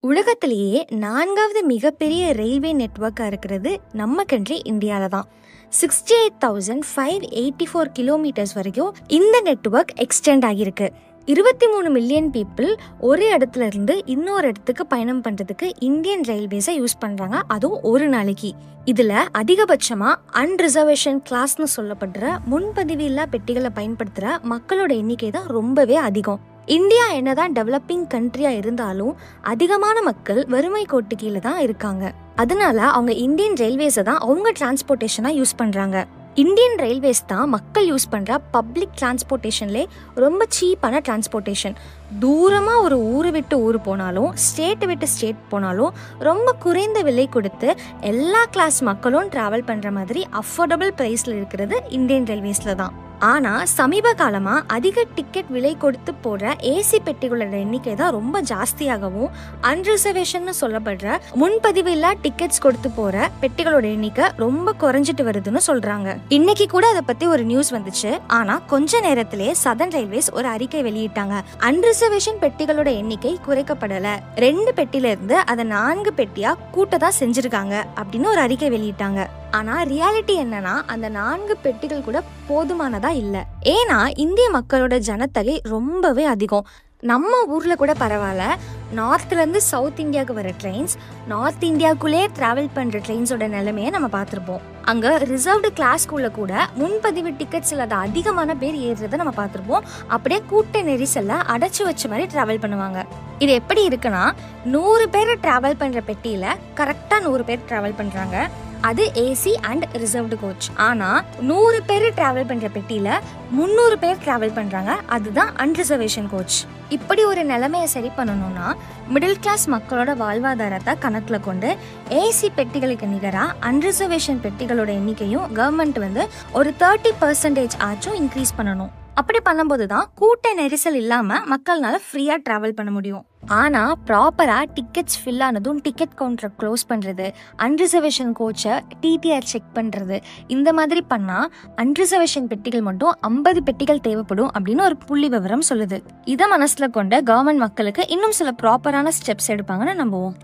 உலகத்திலேயே 4வது மிகப்பெரிய ரயில்வே நெட்வொர்க்காக இருக்கிறது நம்ம கண்ட்ரி இந்தியாவில் தான். 68,584 கிலோமீட்டர்ஸ் வரைக்கும் இந்த நெட்வொர்க் எக்ஸ்டெண்ட் ஆகியிருக்கு. 23 மில்லியன் பீப்புள் ஒரு இடத்துல இருந்து இன்னொரு இடத்துக்கு பயணம் பண்ணுறதுக்கு இந்தியன் ரயில்வேஸை யூஸ் பண்ணுறாங்க, அதுவும் ஒரு நாளைக்கு. இதில் அதிகபட்சமாக அன்ரிசர்வேஷன் கிளாஸ்னு சொல்லப்படுற முன்பதிவு இல்லா பெட்டிகளை பயன்படுத்துகிற மக்களோட எண்ணிக்கை தான் ரொம்பவே அதிகம். இந்தியா என்னதான் டெவலப்பிங் கண்ட்ரியா இருந்தாலும் அதிகமான மக்கள் வறுமை கோட்டு கீழே தான் இருக்காங்க. அதனால அவங்க இந்தியன் ரயில்வேஸை தான் அவங்க டிரான்ஸ்போர்ட்டேஷனா யூஸ் பண்றாங்க. இந்தியன் ரயில்வேஸ் தான் மக்கள் யூஸ் பண்ற பப்ளிக் டிரான்ஸ்போர்ட்டேஷன்லேயே ரொம்ப சீப்பான டிரான்ஸ்போர்ட்டேஷன். தூரமாக ஒரு ஊரை விட்டு ஊர் போனாலும் ஸ்டேட் விட்டு ஸ்டேட் போனாலும் ரொம்ப குறைந்த விலை கொடுத்து எல்லா கிளாஸ் மக்களும் டிராவல் பண்ணுற மாதிரி அஃபோர்டபுள் ப்ரைஸில் இருக்கிறது இந்தியன் ரயில்வேஸில் தான். ஆனால் சமீப காலமாக அதிக டிக்கெட் விலை கொடுத்து போடுற ஏசி பெட்டிகளோட எண்ணிக்கை தான் ரொம்ப ஜாஸ்தியாகவும் அன்ரிசர்வேஷன் சொல்லப்படுற முன்பதிவு இல்லா டிக்கெட்ஸ் கொடுத்து போற பெட்டிகளோட எண்ணிக்கை ரொம்ப குறைஞ்சிட்டு வருதுன்னு சொல்றாங்க. இன்னைக்கு கூட அதை பத்தி ஒரு நியூஸ் வந்துச்சு. ஆனா கொஞ்ச நேரத்திலே சதர்ன் ரயில்வேஸ் ஒரு அறிக்கை வெளியிட்டாங்க. அன்ரிசர்வேஷன் பெட்டிகளோட எண்ணிக்கை குறைக்கப்படல, 2 பெட்டில இருந்து அதை 4 பெட்டியா கூட்டதான் செஞ்சிருக்காங்க அப்படின்னு ஒரு அறிக்கை வெளியிட்டாங்க. ஆனா ரியாலிட்டி என்னன்னா அந்த 4 பெட்டிகள் கூட போதுமானதா இல்ல. ஏன்னா இந்திய மக்களோட ஜனத்தொகை ரொம்பவே அதிகம். நம்ம ஊர்ல கூட பரவாயில்ல, நார்த்ல இருந்து சவுத் இந்தியாவுக்கு வர ட்ரெயின்ஸ், நார்த் இந்தியாவுக்குள்ளே டிராவல் பண்ற ட்ரெயின்ஸோட நிலைமையை நம்ம பார்த்துருப்போம். அங்க ரிசர்வ்டு கிளாஸ்க்குள்ள கூட முன்பதிவு டிக்கெட்ஸ் இல்லாத அதிகமான பேர் ஏறுறதை நம்ம பார்த்துருப்போம். அப்படியே கூட்ட நெரிசல்ல அடைச்சு வச்ச மாதிரி டிராவல் பண்ணுவாங்க. இது எப்படி இருக்குன்னா 100 பேர் டிராவல் பண்ற பெட்டியில கரெக்டா 100 பேர் டிராவல் பண்றாங்க. அது ஏசி அண்ட் ரிசர்வ்டு கோச். ஆனா 100 பேர் டிராவல் பண்ற பெட்டியில 300 பேர் டிராவல் பண்றாங்க, அதுதான் அன்ரிசர்வேஷன் கோச். இப்படி ஒரு நிலைமையை சரி பண்ணணும்னா மிடில் கிளாஸ் மக்களோட வாழ்வாதாரத்தை கணக்குல கொண்டு ஏசி பெட்டிகளுக்கு நிகராக அன்ரிசர்வேஷன் பெட்டிகளோட எண்ணிக்கையும் கவர்மெண்ட் ஒரு 30% ஆச்சும் இன்க்ரீஸ் பண்ணணும். அப்படி பண்ணும்போது தான் கூட்ட நெரிசல் இல்லாம மக்கள்னால ஃப்ரீயா டிராவல் பண்ண முடியும். ஆனா ப்ராப்பரா டிக்கெட்ஸ் ஃபில் ஆனதும் டிக்கெட் கவுண்டரை க்ளோஸ் பண்றது, அன்ரிசர்வேஷன் கோச்சை டிடிஆர் செக் பண்றது, இந்த மாதிரி பண்ணா அன்ரிசர்வேஷன் பெட்டிகள் மட்டும் 50 பெட்டிகள் தேவைப்படும் அப்படின்னு ஒரு புள்ளி விவரம் சொல்லுது. இதை மனசுல கொண்ட கவர்மெண்ட் மக்களுக்கு இன்னும் சில ப்ராப்பரான ஸ்டெப்ஸ் எடுப்பாங்கன்னு நம்புவோம்.